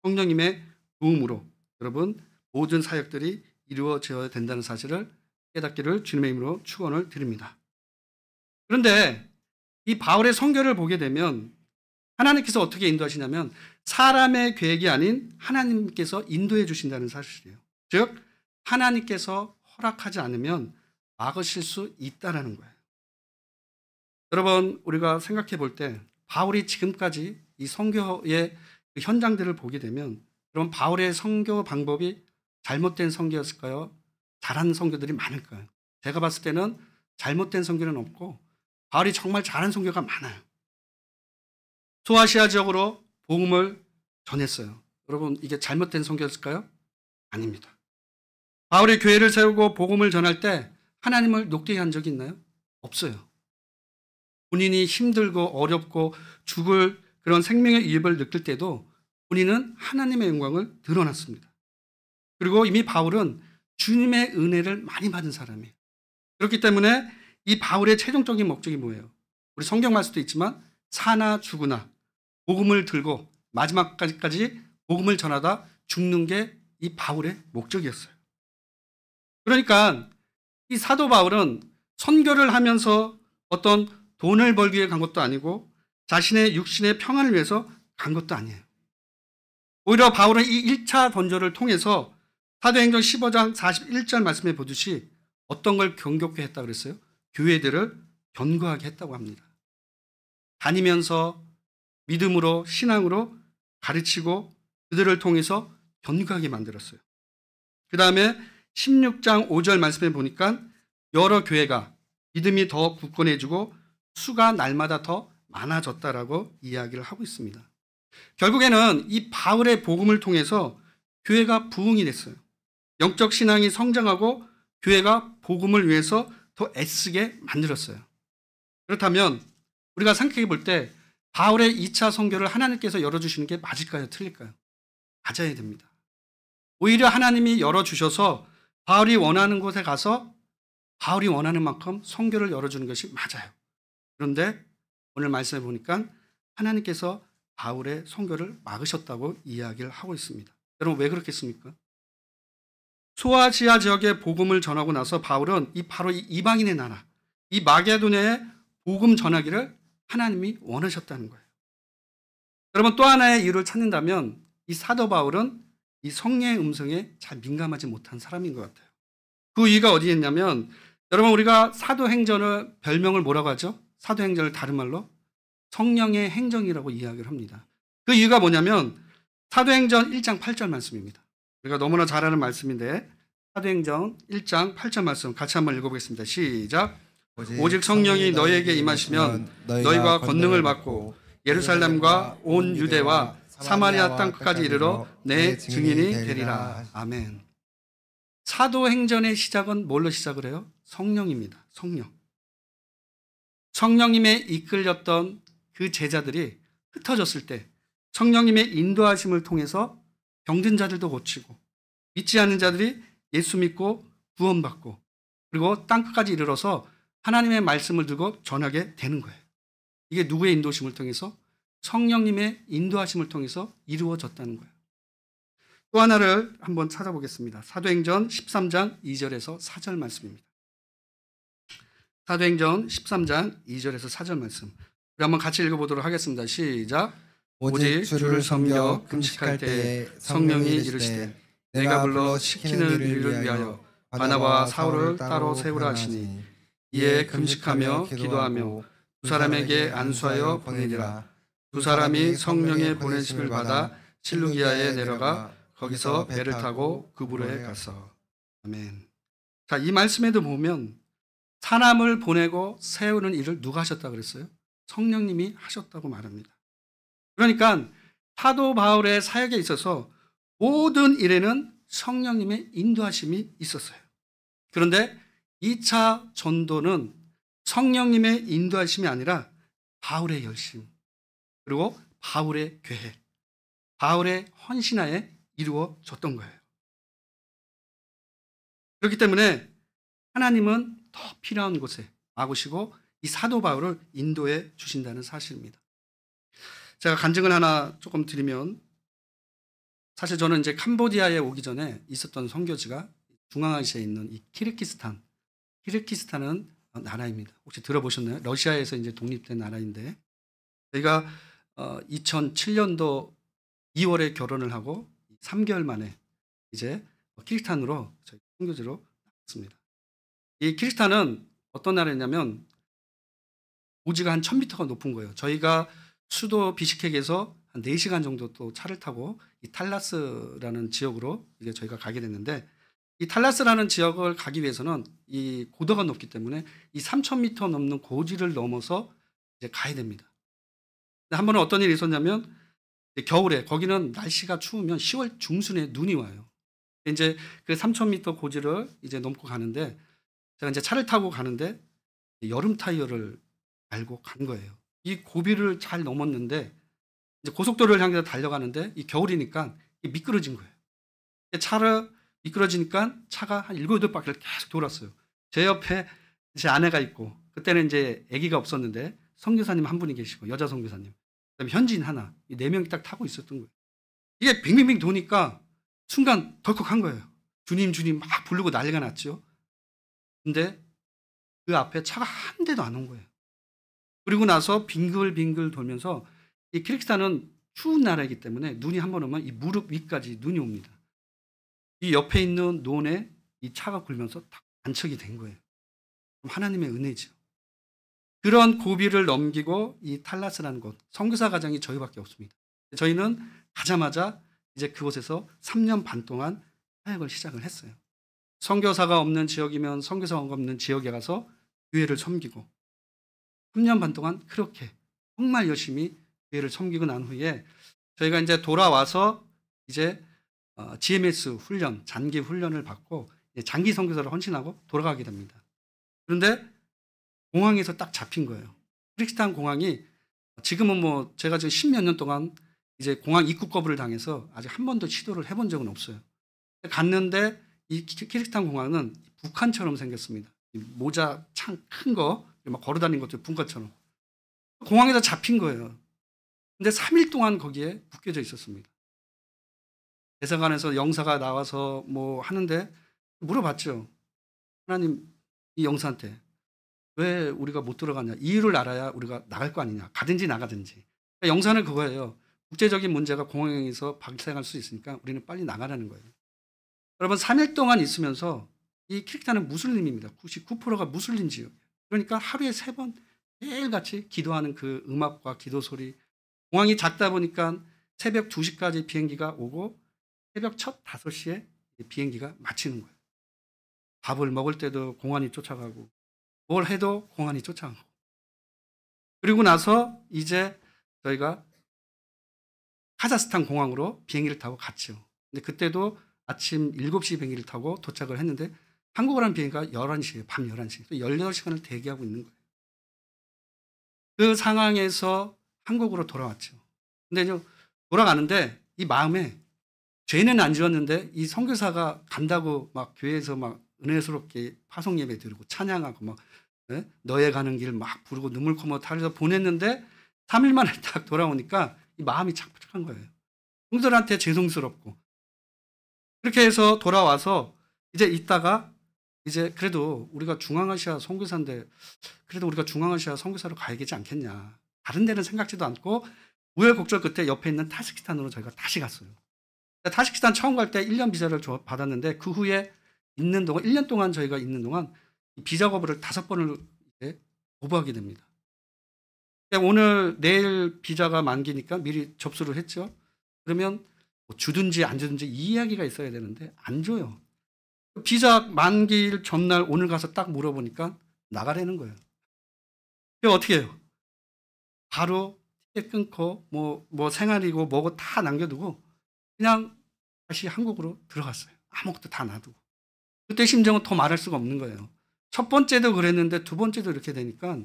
성령님의 도움으로 여러분 모든 사역들이 이루어져야 된다는 사실을 깨닫기를 주님의 이름으로 축원을 드립니다. 그런데 이 바울의 선교를 보게 되면 하나님께서 어떻게 인도하시냐면 사람의 계획이 아닌 하나님께서 인도해 주신다는 사실이에요. 즉 하나님께서 허락하지 않으면 막으실 수 있다는 거예요. 여러분, 우리가 생각해 볼 때 바울이 지금까지 이 선교의 현장들을 보게 되면 그럼 바울의 선교 방법이 잘못된 선교였을까요? 잘한 선교들이 많을까요? 제가 봤을 때는 잘못된 선교는 없고 바울이 정말 잘한 선교가 많아요. 소아시아 지역으로 복음을 전했어요. 여러분, 이게 잘못된 선교였을까요? 아닙니다. 바울이 교회를 세우고 복음을 전할 때 하나님을 녹되게 한 적이 있나요? 없어요. 본인이 힘들고 어렵고 죽을 그런 생명의 위협을 느낄 때도 본인은 하나님의 영광을 드러났습니다. 그리고 이미 바울은 주님의 은혜를 많이 받은 사람이에요. 그렇기 때문에 이 바울의 최종적인 목적이 뭐예요? 우리 성경 말씀도 있지만 사나 죽으나 복음을 들고 마지막까지 복음을 전하다 죽는 게 이 바울의 목적이었어요. 그러니까 이 사도 바울은 선교를 하면서 어떤 돈을 벌기 위해 간 것도 아니고 자신의 육신의 평안을 위해서 간 것도 아니에요. 오히려 바울은 이 1차 번제를 통해서 사도행전 15장 41절 말씀에 보듯이 어떤 걸 경고케 했다고 그랬어요? 교회들을 견고하게 했다고 합니다. 다니면서 믿음으로 신앙으로 가르치고 그들을 통해서 견고하게 만들었어요. 그 다음에 16장 5절 말씀에 보니까 여러 교회가 믿음이 더 굳건해지고 수가 날마다 더 많아졌다라고 이야기를 하고 있습니다. 결국에는 이 바울의 복음을 통해서 교회가 부흥이 됐어요. 영적 신앙이 성장하고 교회가 복음을 위해서 더 애쓰게 만들었어요. 그렇다면 우리가 생각해 볼 때 바울의 2차 선교를 하나님께서 열어주시는 게 맞을까요? 틀릴까요? 맞아야 됩니다. 오히려 하나님이 열어주셔서 바울이 원하는 곳에 가서 바울이 원하는 만큼 선교를 열어주는 것이 맞아요. 그런데 오늘 말씀해 보니까 하나님께서 바울의 선교를 막으셨다고 이야기를 하고 있습니다. 여러분 왜 그렇겠습니까? 소아시아 지역에 복음을 전하고 나서 바울은 바로 이 이방인의 나라, 이 마게도냐에 복음 전하기를 하나님이 원하셨다는 거예요. 여러분 또 하나의 이유를 찾는다면 이 사도 바울은 이 성령의 음성에 잘 민감하지 못한 사람인 것 같아요. 그 이유가 어디에 있냐면 여러분 우리가 사도행전을 별명을 뭐라고 하죠? 사도행전을 다른 말로 성령의 행정이라고 이야기를 합니다. 그 이유가 뭐냐면 사도행전 1장 8절 말씀입니다. 우리가 너무나 잘 아는 말씀인데 사도행전 1장 8절 말씀 같이 한번 읽어보겠습니다. 시작. 오직 성령이 너희에게 임하시면 너희가 권능을 받고 예루살렘과 온 유대와 사마리아 땅끝까지 이르러 내 증인이 되리라. 아멘. 사도행전의 시작은 뭘로 시작을 해요? 성령입니다. 성령. 성령님에 이끌렸던 그 제자들이 흩어졌을 때 성령님의 인도하심을 통해서 병든 자들도 고치고 믿지 않는 자들이 예수 믿고 구원받고 그리고 땅끝까지 이르러서 하나님의 말씀을 들고 전하게 되는 거예요. 이게 누구의 인도심을 통해서? 성령님의 인도하심을 통해서 이루어졌다는 거예요. 또 하나를 한번 찾아보겠습니다. 사도행전 13장 2절에서 4절 말씀입니다. 사도행전 13장 2절에서 4절 말씀. 우리 한번 같이 읽어보도록 하겠습니다. 시작. 오직 주를 섬겨 금식할 때에 성령이 이르시되 내가 불러 시키는 일을 위하여 바나바와 사울을 따로 세우라 하시니 이에 금식하며 기도하며 두 사람에게 안수하여 보내니라. 두 사람이 성령의 보내심을 받아 실루기아에 내려가 거기서 배를 타고 그부로에 갔어. 아멘. 자, 이 말씀에도 보면 사람을 보내고 세우는 일을 누가 하셨다고 그랬어요? 성령님이 하셨다고 말합니다. 그러니까 사도 바울의 사역에 있어서 모든 일에는 성령님의 인도하심이 있었어요. 그런데 2차 전도는 성령님의 인도하심이 아니라 바울의 열심, 그리고 바울의 계획, 바울의 헌신하에 이루어졌던 거예요. 그렇기 때문에 하나님은 더 필요한 곳에 막으시고 이 사도 바울을 인도해 주신다는 사실입니다. 제가 간증을 하나 조금 드리면 사실 저는 이제 캄보디아에 오기 전에 있었던 선교지가 중앙아시아에 있는 이 키르기스탄. 키르기스탄은 나라입니다. 혹시 들어보셨나요? 러시아에서 이제 독립된 나라인데 저희가 2007년도 2월에 결혼을 하고 3개월 만에 이제 키르기스탄으로 저희 선교지로 나갔습니다. 이 키르기스탄은 어떤 나라냐면 고지가 한 1000m가 높은 거예요. 저희가 수도 비시케크에서 한 4시간 정도 또 차를 타고 이 탈라스라는 지역으로 이제 저희가 가게 됐는데 이 탈라스라는 지역을 가기 위해서는 이 고도가 높기 때문에 이 3000m 넘는 고지를 넘어서 이제 가야 됩니다. 한 번은 어떤 일이 있었냐면 겨울에 거기는 날씨가 추우면 10월 중순에 눈이 와요. 이제 그 3000m 고지를 이제 넘고 가는데 제가 이제 차를 타고 가는데 여름 타이어를 달고 간 거예요. 이 고비를 잘 넘었는데 이제 고속도로를 향해서 달려가는데 이 겨울이니까 미끄러진 거예요. 차를 미끄러지니까 차가 한 7, 8바퀴를 계속 돌았어요. 제 옆에 제 아내가 있고 그때는 이제 아기가 없었는데 선교사님 한 분이 계시고 여자 선교사님 그다음에 현지인 하나 이 4명이 딱 타고 있었던 거예요. 이게 빙빙빙 도니까 순간 덜컥한 거예요. 주님 주님 막 부르고 난리가 났죠. 근데 그 앞에 차가 한 대도 안 온 거예요. 그리고 나서 빙글빙글 돌면서 이 키르기스탄은 추운 나라이기 때문에 눈이 한 번 오면 이 무릎 위까지 눈이 옵니다. 이 옆에 있는 논에 이 차가 굴면서 딱 안착이 된 거예요. 하나님의 은혜죠. 그런 고비를 넘기고 이 탈라스라는 곳, 선교사 가정이 저희밖에 없습니다. 저희는 가자마자 이제 그곳에서 3년 반 동안 사역을 시작을 했어요. 선교사가 없는 지역이면 선교사가 없는 지역에 가서 교회를 섬기고 3년 반 동안 그렇게 정말 열심히 교회를 섬기고 난 후에 저희가 이제 돌아와서 이제 GMS 훈련, 장기 훈련을 받고 장기 선교사로 헌신하고 돌아가게 됩니다. 그런데 공항에서 딱 잡힌 거예요. 키르기스탄 공항이 지금은 뭐 제가 지금 10몇 년 동안 이제 공항 입국 거부를 당해서 아직 한 번도 시도를 해본 적은 없어요. 갔는데 이 키르기스탄 공항은 북한처럼 생겼습니다. 모자 창 큰 거, 막 걸어 다니는 것도 북한처럼. 공항에서 잡힌 거예요. 근데 3일 동안 거기에 묶여져 있었습니다. 대사관에서 영사가 나와서 뭐 하는데 물어봤죠. 하나님, 이 영사한테 왜 우리가 못 들어가냐? 이유를 알아야 우리가 나갈 거 아니냐? 가든지 나가든지. 그러니까 영사는 그거예요. 국제적인 문제가 공항에서 발생할 수 있으니까 우리는 빨리 나가라는 거예요. 여러분 3일 동안 있으면서 이 키르기스탄은 무슬림입니다. 99%가 무슬림 지역이에요. 그러니까 하루에 3번 매일같이 기도하는 그 음악과 기도 소리. 공항이 작다 보니까 새벽 2시까지 비행기가 오고 새벽 첫 5시에 비행기가 마치는 거예요. 밥을 먹을 때도 공안이 쫓아가고 뭘 해도 공안이 쫓아가고. 그리고 나서 이제 저희가 카자흐스탄 공항으로 비행기를 타고 갔죠. 근데 그때도 아침 7시 비행기를 타고 도착을 했는데 한국어라는 비행기가 11시예요. 밤 11시. 18시간을 대기하고 있는 거예요. 그 상황에서 한국으로 돌아왔죠. 근데 이제 돌아가는데 이 마음에 죄는 안 지었는데 이 선교사가 간다고 막 교회에서 막 은혜스럽게 파송 예배 드리고 찬양하고 막 너의 가는 길 막 부르고 눈물 콧물 타면서 보냈는데 3일 만에 딱 돌아오니까 이 마음이 착착한 거예요. 형들한테 죄송스럽고. 그렇게 해서 돌아와서 이제 있다가 이제 그래도 우리가 중앙아시아 선교사인데 그래도 우리가 중앙아시아 선교사로 가야 되지 않겠냐. 다른 데는 생각지도 않고 우여곡절 끝에 옆에 있는 타지키스탄으로 저희가 다시 갔어요. 타지키스탄 처음 갈 때 1년 비자를 받았는데 그 후에 있는 동안 1년 동안 저희가 있는 동안 비자 거부를 5번을 거부하게 됩니다. 오늘 내일 비자가 만기니까 미리 접수를 했죠. 그러면 뭐 주든지 안 주든지 이 이야기가 있어야 되는데 안 줘요. 비자 만기일 전날 오늘 가서 딱 물어보니까 나가라는 거예요. 그럼 어떻게 해요? 바로 티켓 끊고 뭐 생활이고 뭐고 다 남겨두고 그냥 다시 한국으로 들어갔어요. 아무것도 다 놔두고. 그때 심정은 더 말할 수가 없는 거예요. 첫 번째도 그랬는데 두 번째도 이렇게 되니까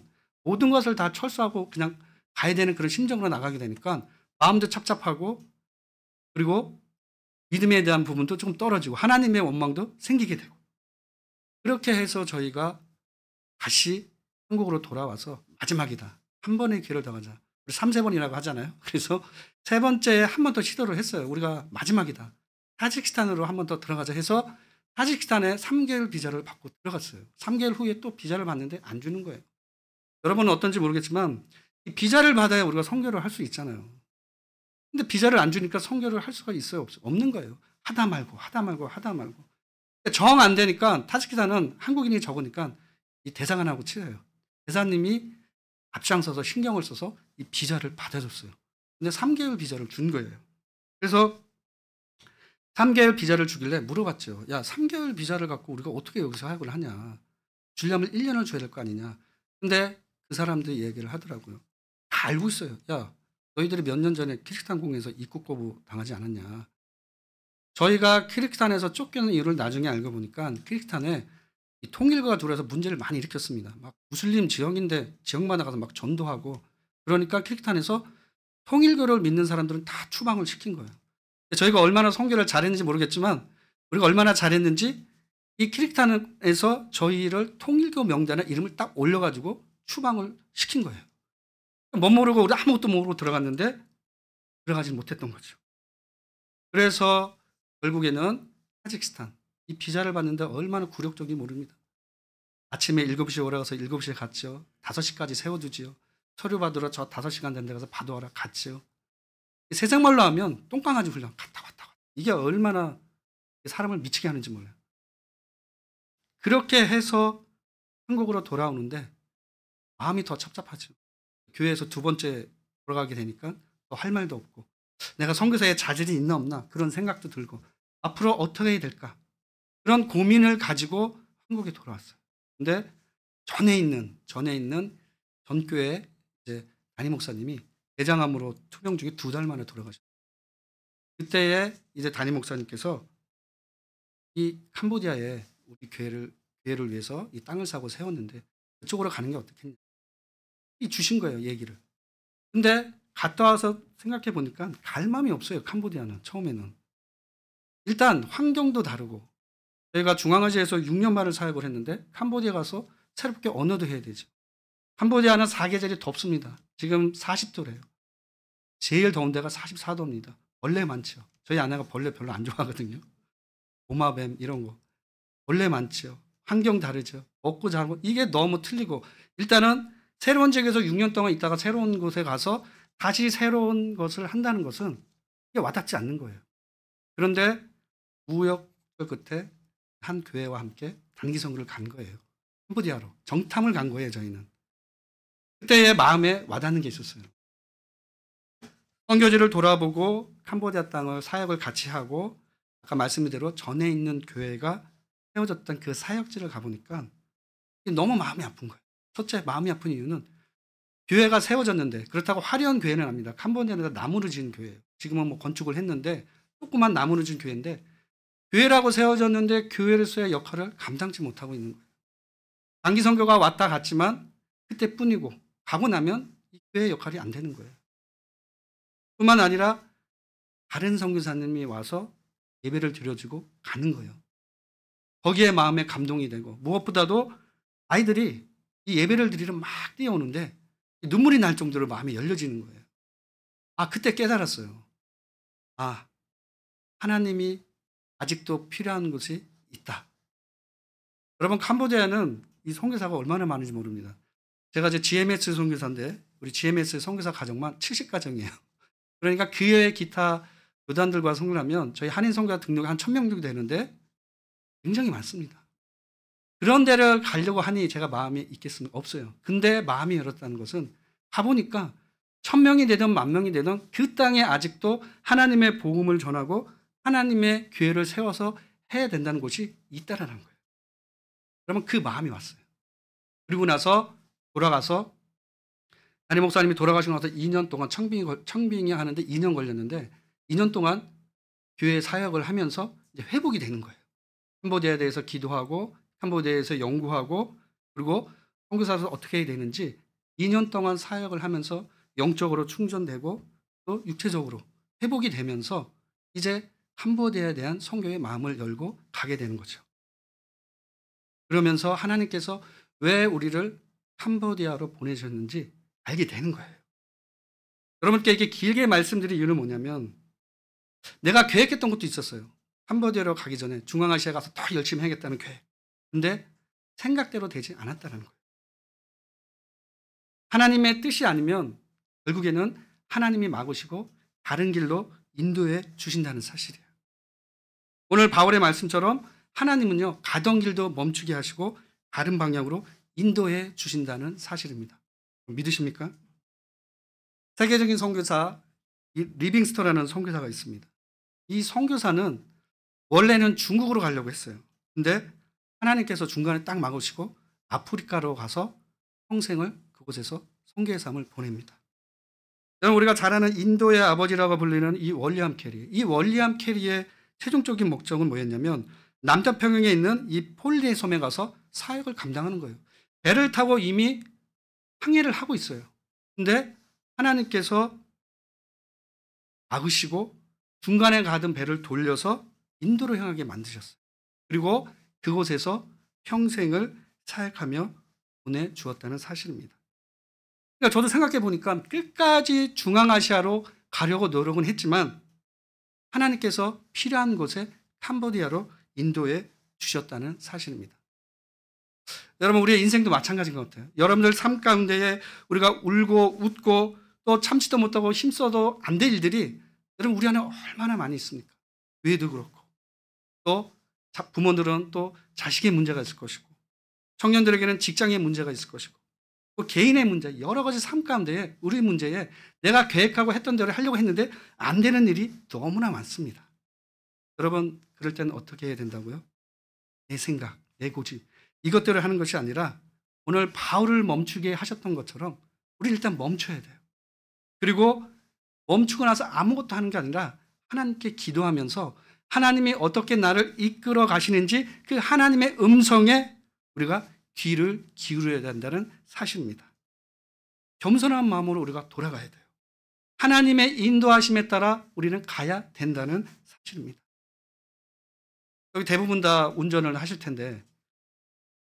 모든 것을 다 철수하고 그냥 가야 되는 그런 심정으로 나가게 되니까 마음도 착잡하고 그리고 믿음에 대한 부분도 좀 떨어지고 하나님의 원망도 생기게 되고 그렇게 해서 저희가 다시 한국으로 돌아와서 마지막이다. 한 번의 기회를 더 가자. 우리 3-4번이라고 하잖아요. 그래서 세 번째에 한 번 더 시도를 했어요. 우리가 마지막이다. 타지키스탄으로 한 번 더 들어가자 해서 타지키스탄에 3개월 비자를 받고 들어갔어요. 3개월 후에 또 비자를 받는데 안 주는 거예요. 여러분은 어떤지 모르겠지만 이 비자를 받아야 우리가 선교를 할 수 있잖아요. 근데 비자를 안 주니까 선교를 할 수가 있어요? 없어요? 없는 거예요. 하다 말고. 정 안 되니까 타지키스탄은 한국인이 적으니까 이 대사관하고 치러요. 대사님이 앞장서서 신경을 써서 이 비자를 받아줬어요. 근데 3개월 비자를 준 거예요. 그래서 3개월 비자를 주길래 물어봤죠. 야, 3개월 비자를 갖고 우리가 어떻게 여기서 사역을 하냐. 주려면 1년을 줘야 될 거 아니냐. 근데 그 사람들이 얘기를 하더라고요. 다 알고 있어요. 야, 너희들이 몇 년 전에 키르기스탄 공항에서 입국 거부 당하지 않았냐. 저희가 키르기스탄에서 쫓기는 이유를 나중에 알고 보니까 키르기스탄에 이 통일교가 들어와서 문제를 많이 일으켰습니다. 막 무슬림 지역인데 지역마다 가서 막 전도하고 그러니까 키르기스탄에서 통일교를 믿는 사람들은 다 추방을 시킨 거예요. 저희가 얼마나 선교를 잘했는지 모르겠지만 우리가 얼마나 잘했는지 이 키르기스탄에서 저희를 통일교 명단에 이름을 딱 올려가지고 추방을 시킨 거예요. 못 모르고 우리 아무것도 모르고 들어갔는데 들어가지 못했던 거죠. 그래서 결국에는 타지키스탄 이 비자를 받는데 얼마나 굴욕적인지 모릅니다. 아침에 7시에 오라가서 7시에 갔죠. 5시까지 세워두지요. 서류 받으러 저 5시간 된 데 가서 받아와라 갔죠. 세상말로 하면 똥강아지 훈련 갔다 왔다. 이게 얼마나 사람을 미치게 하는지 몰라요. 그렇게 해서 한국으로 돌아오는데 마음이 더 찹찹하죠. 교회에서 두 번째 돌아가게 되니까 더 할 말도 없고 내가 선교사에 자질이 있나 없나 그런 생각도 들고 앞으로 어떻게 해야 될까 그런 고민을 가지고 한국에 돌아왔어요. 근데 전에 있는 전교회 이제 담임 목사님이 대장암으로 투병 중에 2달 만에 돌아가셨어요. 그때에 이제 담임 목사님께서 이 캄보디아에 우리 교회를 위해서 이 땅을 사고 세웠는데 그쪽으로 가는 게 어떻겠냐. 이 주신 거예요, 얘기를. 근데 갔다 와서 생각해 보니까 갈 마음이 없어요, 캄보디아는. 처음에는. 일단 환경도 다르고, 저희가 중앙아시아에서 6년 만을 사역을 했는데 캄보디아 가서 새롭게 언어도 해야 되죠. 캄보디아는 사계절이 덥습니다. 지금 40도래요. 제일 더운 데가 44도입니다. 벌레 많죠. 저희 아내가 벌레 별로 안 좋아하거든요. 도마뱀 이런 거. 벌레 많죠. 환경 다르죠. 먹고 자고 이게 너무 틀리고, 일단은 새로운 지역에서 6년 동안 있다가 새로운 곳에 가서 다시 새로운 것을 한다는 것은 이게 와닿지 않는 거예요. 그런데 우여곡절 끝에 한 교회와 함께 단기 선교를 간 거예요. 캄보디아로 정탐을 간 거예요, 저희는. 그때의 마음에 와닿는 게 있었어요. 선교지를 돌아보고 캄보디아 땅을 사역을 같이 하고, 아까 말씀드린 대로 전에 있는 교회가 세워졌던 그 사역지를 가보니까 너무 마음이 아픈 거예요. 첫째, 마음이 아픈 이유는 교회가 세워졌는데, 그렇다고 화려한 교회는 아닙니다. 캄보디아는 나무로 지은 교회예요. 지금은 뭐 건축을 했는데 조그만 나무로 지은 교회인데, 교회라고 세워졌는데 교회로서의 역할을 감당치 못하고 있는 거예요. 단기 선교가 왔다 갔지만 그때뿐이고, 가고 나면 이 교회의 역할이 안 되는 거예요. 뿐만 아니라 다른 선교사님이 와서 예배를 드려주고 가는 거예요. 거기에 마음에 감동이 되고, 무엇보다도 아이들이 이 예배를 드리러 막 뛰어오는데 눈물이 날 정도로 마음이 열려지는 거예요. 그때 깨달았어요. 하나님이 아직도 필요한 것이 있다. 여러분, 캄보디아는 이 선교사가 얼마나 많은지 모릅니다. 제가 이제 GMS 선교사인데, 우리 GMS 선교사 가정만 70가정이에요. 그러니까 교회 기타 교단들과 선교를 하면 저희 한인 선교사 등록이 한 1000명 정도 되는데 굉장히 많습니다. 그런 데를 가려고 하니 제가 마음이 있겠습니까? 없어요. 근데 마음이 열었다는 것은 가보니까 1000명이 되든 10,000명이 되든 그 땅에 아직도 하나님의 복음을 전하고 하나님의 교회를 세워서 해야 된다는 곳이 있다라는 거예요. 그러면 그 마음이 왔어요. 그리고 나서 돌아가서, 담임 목사님이 돌아가시고 나서 2년 동안 청빙이 하는데 2년 걸렸는데, 2년 동안 교회 사역을 하면서 이제 회복이 되는 거예요. 캄보디아에 대해서 기도하고, 캄보디아에서 연구하고, 그리고 선교사에서 어떻게 해야 되는지 2년 동안 사역을 하면서 영적으로 충전되고 또 육체적으로 회복이 되면서 이제 캄보디아에 대한 선교의 마음을 열고 가게 되는 거죠. 그러면서 하나님께서 왜 우리를 캄보디아로 보내셨는지 알게 되는 거예요. 여러분께 이렇게 길게 말씀드릴 이유는 뭐냐면, 내가 계획했던 것도 있었어요. 캄보디아로 가기 전에 중앙아시아 가서 더 열심히 하겠다는 계획. 근데 생각대로 되지 않았다는 거예요. 하나님의 뜻이 아니면 결국에는 하나님이 막으시고 다른 길로 인도해 주신다는 사실이에요. 오늘 바울의 말씀처럼 하나님은요, 가던 길도 멈추게 하시고 다른 방향으로 인도해 주신다는 사실입니다. 믿으십니까? 세계적인 선교사 리빙스턴이라는 선교사가 있습니다. 이 선교사는 원래는 중국으로 가려고 했어요. 근데 하나님께서 중간에 딱 막으시고 아프리카로 가서 평생을 그곳에서 선교의 삶을 보냅니다. 여러분, 우리가 잘 아는 인도의 아버지라고 불리는 이 월리엄 캐리. 이 월리엄 캐리의 최종적인 목적은 뭐였냐면, 남태평양에 있는 이 폴리의 섬에 가서 사역을 감당하는 거예요. 배를 타고 이미 항해를 하고 있어요. 근데 하나님께서 막으시고 중간에 가던 배를 돌려서 인도로 향하게 만드셨어요. 그리고 그곳에서 평생을 사역하며 보내주었다는 사실입니다. 그러니까 저도 생각해 보니까 끝까지 중앙아시아로 가려고 노력은 했지만 하나님께서 필요한 곳에 캄보디아로 인도해 주셨다는 사실입니다. 여러분, 우리의 인생도 마찬가지인 것 같아요. 여러분들 삶 가운데에 우리가 울고 웃고 또 참지도 못하고 힘써도 안 될 일들이 여러분 우리 안에 얼마나 많이 있습니까? 외도 그렇고, 또 부모들은 또 자식의 문제가 있을 것이고, 청년들에게는 직장의 문제가 있을 것이고, 또 개인의 문제, 여러 가지 삶 가운데에 우리 문제에 내가 계획하고 했던 대로 하려고 했는데 안 되는 일이 너무나 많습니다. 여러분, 그럴 때는 어떻게 해야 된다고요? 내 생각, 내 고집, 이것들을 하는 것이 아니라 오늘 바울을 멈추게 하셨던 것처럼 우리 일단 멈춰야 돼요. 그리고 멈추고 나서 아무것도 하는 게 아니라 하나님께 기도하면서 하나님이 어떻게 나를 이끌어 가시는지 그 하나님의 음성에 우리가 귀를 기울여야 된다는 사실입니다. 겸손한 마음으로 우리가 돌아가야 돼요. 하나님의 인도하심에 따라 우리는 가야 된다는 사실입니다. 여기 대부분 다 운전을 하실 텐데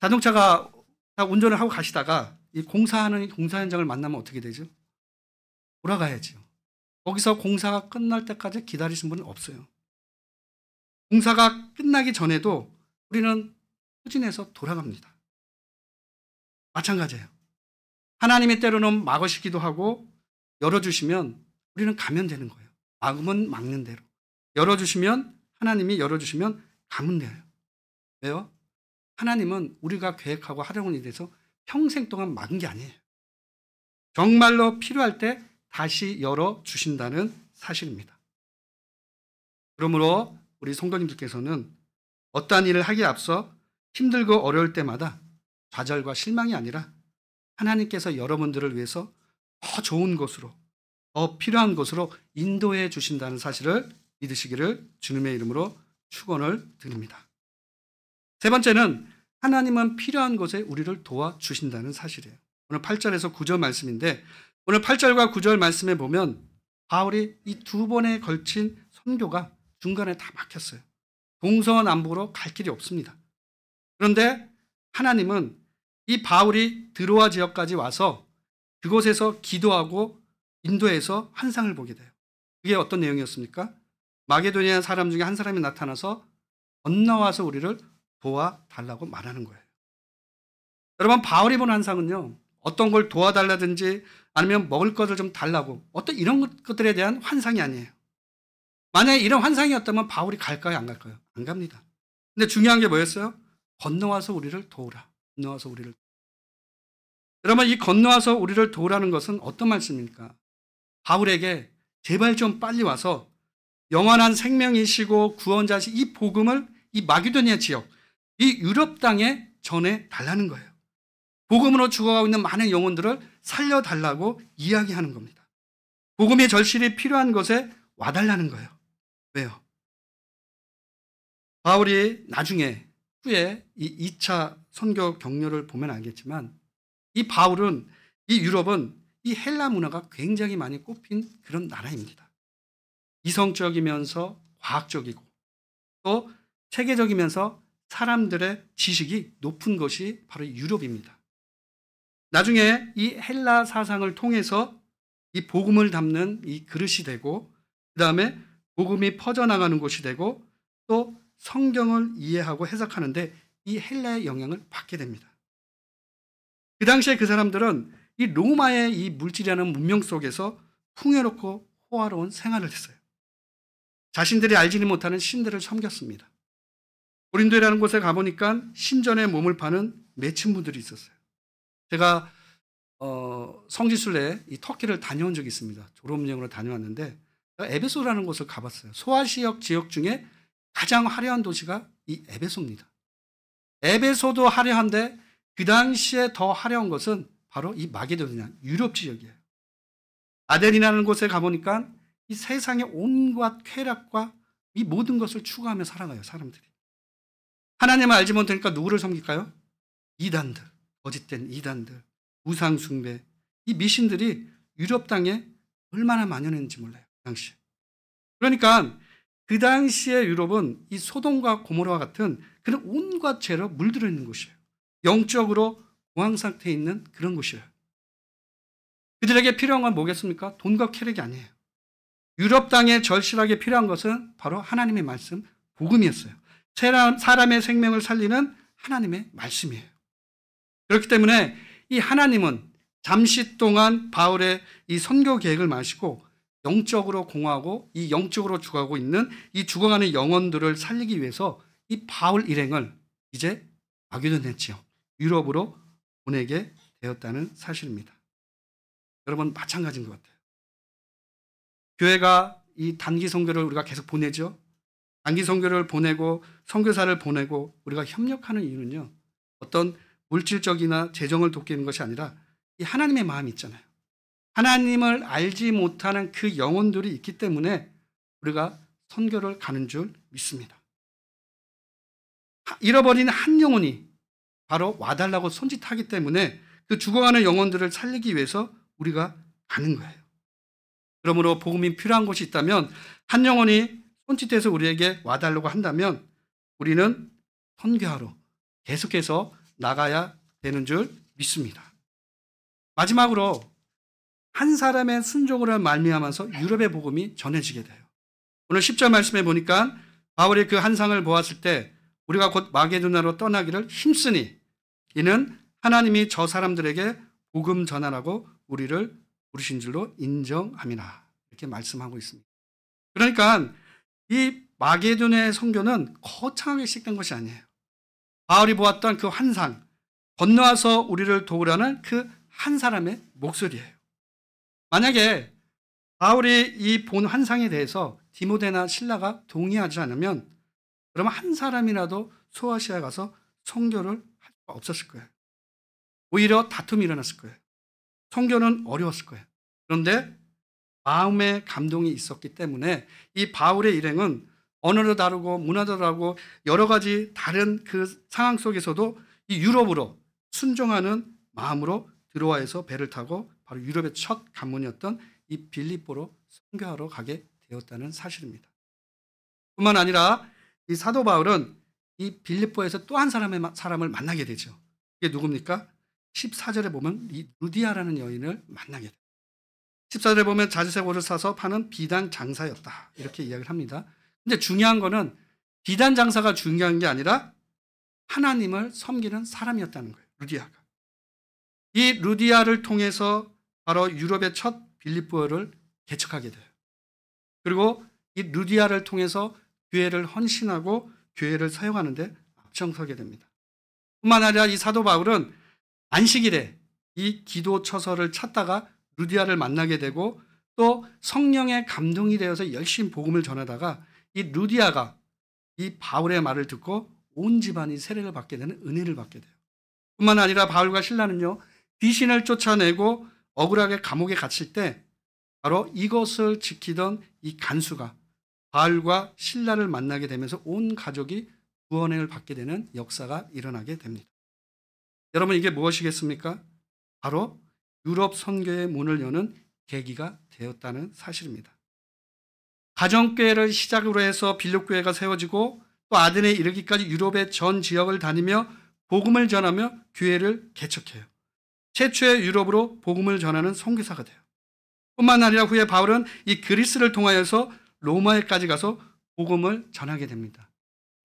자동차가 다 운전을 하고 가시다가 이 공사하는 공사 현장을 만나면 어떻게 되죠? 돌아가야죠. 거기서 공사가 끝날 때까지 기다리신 분은 없어요. 공사가 끝나기 전에도 우리는 후진해서 돌아갑니다. 마찬가지예요. 하나님이 때로는 막으시기도 하고 열어주시면 우리는 가면 되는 거예요. 막으면 막는 대로. 열어주시면 하나님이 열어주시면 가면 돼요. 왜요? 하나님은 우리가 계획하고 하려는 일에 대해서 평생 동안 막은 게 아니에요. 정말로 필요할 때 다시 열어주신다는 사실입니다. 그러므로 우리 성도님들께서는 어떠한 일을 하기에 앞서 힘들고 어려울 때마다 좌절과 실망이 아니라 하나님께서 여러분들을 위해서 더 좋은 곳으로, 더 필요한 곳으로 인도해 주신다는 사실을 믿으시기를 주님의 이름으로 축원을 드립니다. 세 번째는 하나님은 필요한 곳에 우리를 도와주신다는 사실이에요. 오늘 8절에서 9절 말씀인데 오늘 8절과 9절 말씀에 보면 바울이 이 두 번에 걸친 선교가 중간에 다 막혔어요. 동서남북으로 갈 길이 없습니다. 그런데 하나님은 이 바울이 드로아 지역까지 와서 그곳에서 기도하고 인도해서 환상을 보게 돼요. 그게 어떤 내용이었습니까? 마게도니아 사람 중에 한 사람이 나타나서 건너와서 우리를 도와달라고 말하는 거예요. 여러분, 바울이 본 환상은요, 어떤 걸 도와달라든지 아니면 먹을 것을 좀 달라고 어떤 이런 것들에 대한 환상이 아니에요. 만약에 이런 환상이었다면 바울이 갈까요? 안 갈까요? 안 갑니다. 근데 중요한 게 뭐였어요? 건너와서 우리를 도우라. 건너와서 우리를. 여러분, 이 건너와서 우리를 도우라는 것은 어떤 말씀입니까? 바울에게 제발 좀 빨리 와서 영원한 생명이시고 구원자신 이 복음을 이 마게도니아 지역, 이 유럽 땅에 전해 달라는 거예요. 복음으로 죽어가고 있는 많은 영혼들을 살려달라고 이야기하는 겁니다. 복음의 절실히 필요한 곳에 와달라는 거예요. 왜요? 바울이 나중에 후에 이 2차 선교 경로를 보면 알겠지만 이 바울은, 이 유럽은 이 헬라 문화가 굉장히 많이 꼽힌 그런 나라입니다. 이성적이면서 과학적이고 또 체계적이면서 사람들의 지식이 높은 것이 바로 유럽입니다. 나중에 이 헬라 사상을 통해서 이 복음을 담는 이 그릇이 되고 그 다음에 복음이 퍼져나가는 곳이 되고 또 성경을 이해하고 해석하는데 이 헬라의 영향을 받게 됩니다. 그 당시에 그 사람들은 이 로마의 이 물질이라는 문명 속에서 풍요롭고 호화로운 생활을 했어요. 자신들이 알지는 못하는 신들을 섬겼습니다. 고린도라는 곳에 가보니까 신전에 몸을 파는 매춘부들이 있었어요. 제가 성지순례 이 터키를 다녀온 적이 있습니다. 졸업여행으로 다녀왔는데 에베소라는 곳을 가봤어요. 소아시아 지역 중에 가장 화려한 도시가 이 에베소입니다. 에베소도 화려한데 그 당시에 더 화려한 것은 바로 이 마게도니아 유럽 지역이에요. 아덴이라는 곳에 가보니까 이 세상의 온갖 쾌락과 이 모든 것을 추구하며 살아가요, 사람들이. 하나님을 알지 못하니까 누구를 섬길까요? 이단들, 거짓된 이단들, 우상숭배, 이 미신들이 유럽 땅에 얼마나 만연했는지 몰라요, 그 당시에. 그러니까 그 당시에 유럽은 이 소돔과 고모라와 같은 그런 온갖 죄로 물들어 있는 곳이에요. 영적으로 공황 상태에 있는 그런 곳이에요. 그들에게 필요한 건 뭐겠습니까? 돈과 쾌락이 아니에요. 유럽 땅에 절실하게 필요한 것은 바로 하나님의 말씀, 복음이었어요. 사람의 생명을 살리는 하나님의 말씀이에요. 그렇기 때문에 이 하나님은 잠시 동안 바울의 이 선교 계획을 마시고 영적으로 공하고 이 영적으로 죽어가고 있는 이 죽어가는 영혼들을 살리기 위해서 이 바울 일행을 이제 마게도니아 지역, 유럽으로 보내게 되었다는 사실입니다. 여러분, 마찬가지인 것 같아요. 교회가 이 단기 선교를 우리가 계속 보내죠. 단기 선교를 보내고 선교사를 보내고 우리가 협력하는 이유는요, 어떤 물질적이나 재정을 돕기는 것이 아니라 이 하나님의 마음이 있잖아요. 하나님을 알지 못하는 그 영혼들이 있기 때문에 우리가 선교를 가는 줄 믿습니다. 잃어버린 한 영혼이 바로 와달라고 손짓하기 때문에 그 죽어가는 영혼들을 살리기 위해서 우리가 가는 거예요. 그러므로 복음이 필요한 곳이 있다면 한 영혼이 손짓해서 우리에게 와달라고 한다면 우리는 선교하러 계속해서 나가야 되는 줄 믿습니다. 마지막으로 한 사람의 순종으로 말미암아서 유럽의 복음이 전해지게 돼요. 오늘 10절 말씀에 보니까 바울이 그 한상을 보았을 때 우리가 곧 마게도냐로 떠나기를 힘쓰니 이는 하나님이 저 사람들에게 복음 전하라고 우리를 부르신 줄로 인정함이나 이렇게 말씀하고 있습니다. 그러니까 이 마게도냐의 선교는 거창하게 시작된 것이 아니에요. 바울이 보았던 그 환상, 건너와서 우리를 도우라는 그 한 사람의 목소리예요. 만약에 바울이 이 본 환상에 대해서 디모데나 실라가 동의하지 않으면 그러면 한 사람이라도 소아시아에 가서 선교를 할 수가 없었을 거예요. 오히려 다툼이 일어났을 거예요. 선교는 어려웠을 거예요. 그런데 마음의 감동이 있었기 때문에 이 바울의 일행은 언어도 다르고 문화도 다르고 여러 가지 다른 그 상황 속에서도 이 유럽으로 순종하는 마음으로 들어와서 배를 타고 바로 유럽의 첫 관문이었던 이 빌립보로 선교하러 가게 되었다는 사실입니다. 뿐만 아니라 이 사도 바울은 이 빌립보에서 또 한 사람을 만나게 되죠. 이게 누굽니까? 14절에 보면 이 루디아라는 여인을 만나게 돼요. 14절에 보면 자주색 옷을 사서 파는 비단 장사였다. 이렇게 이야기를 합니다. 근데 중요한 거는 비단 장사가 중요한 게 아니라 하나님을 섬기는 사람이었다는 거예요. 루디아가. 이 루디아를 통해서 바로 유럽의 첫 빌립보를 개척하게 돼요. 그리고 이 루디아를 통해서 교회를 헌신하고 교회를 사용하는데 앞장서게 됩니다. 뿐만 아니라 이 사도 바울은 안식일에 이 기도 처서를 찾다가 루디아를 만나게 되고 또 성령의 감동이 되어서 열심히 복음을 전하다가 이 루디아가 이 바울의 말을 듣고 온 집안이 세례를 받게 되는 은혜를 받게 돼요. 뿐만 아니라 바울과 실라는요, 귀신을 쫓아내고 억울하게 감옥에 갇힐 때 바로 이것을 지키던 이 간수가 바울과 실라를 만나게 되면서 온 가족이 구원을 받게 되는 역사가 일어나게 됩니다. 여러분, 이게 무엇이겠습니까? 바로 유럽 선교의 문을 여는 계기가 되었다는 사실입니다. 가정교회를 시작으로 해서 빌립교회가 세워지고 또 아덴에 이르기까지 유럽의 전 지역을 다니며 복음을 전하며 교회를 개척해요. 최초의 유럽으로 복음을 전하는 선교사가 돼요. 뿐만 아니라 후에 바울은 이 그리스를 통하여서 로마에까지 가서 복음을 전하게 됩니다.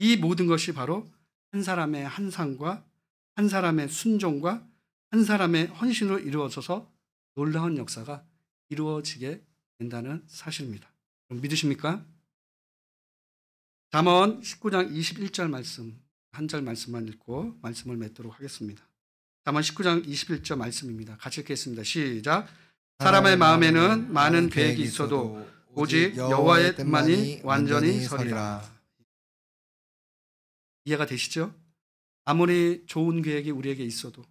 이 모든 것이 바로 한 사람의 한상과 한 사람의 순종과 한 사람의 헌신으로 이루어져서 놀라운 역사가 이루어지게 된다는 사실입니다. 그럼 믿으십니까? 잠언 19장 21절 말씀, 한 절 말씀만 읽고 말씀을 맺도록 하겠습니다. 잠언 19장 21절 말씀입니다. 같이 읽겠습니다. 시작. 사람의 마음에는 많은 계획이 있어도 오직 여호와의 뜻만이 완전히 서리라. 이해가 되시죠? 아무리 좋은 계획이 우리에게 있어도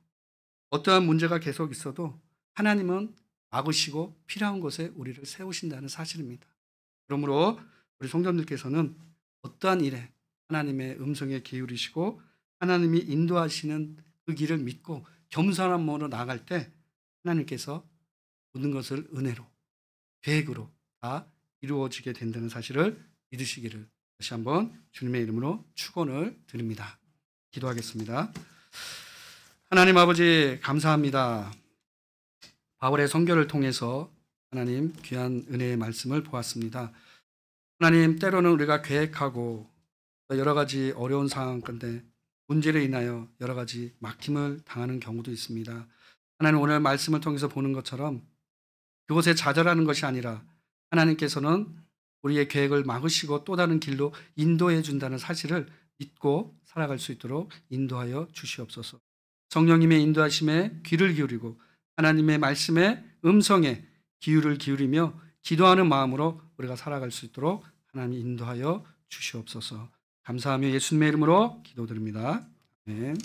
어떠한 문제가 계속 있어도 하나님은 막으시고 필요한 곳에 우리를 세우신다는 사실입니다. 그러므로 우리 성도님들께서는 어떠한 일에 하나님의 음성에 기울이시고 하나님이 인도하시는 그 길을 믿고 겸손한 마음으로 나아갈 때 하나님께서 모든 것을 은혜로 계획으로 다 이루어지게 된다는 사실을 믿으시기를 다시 한번 주님의 이름으로 축원을 드립니다. 기도하겠습니다. 하나님 아버지 감사합니다. 바울의 선교를 통해서 하나님 귀한 은혜의 말씀을 보았습니다. 하나님, 때로는 우리가 계획하고 여러 가지 어려운 상황 가운데 문제로 인하여 여러 가지 막힘을 당하는 경우도 있습니다. 하나님, 오늘 말씀을 통해서 보는 것처럼 그곳에 좌절하는 것이 아니라 하나님께서는 우리의 계획을 막으시고 또 다른 길로 인도해 준다는 사실을 믿고 살아갈 수 있도록 인도하여 주시옵소서. 성령님의 인도하심에 귀를 기울이고 하나님의 말씀의 음성에 귀를 기울이며 기도하는 마음으로 우리가 살아갈 수 있도록 하나님 인도하여 주시옵소서. 감사하며 예수님의 이름으로 기도드립니다. 아멘.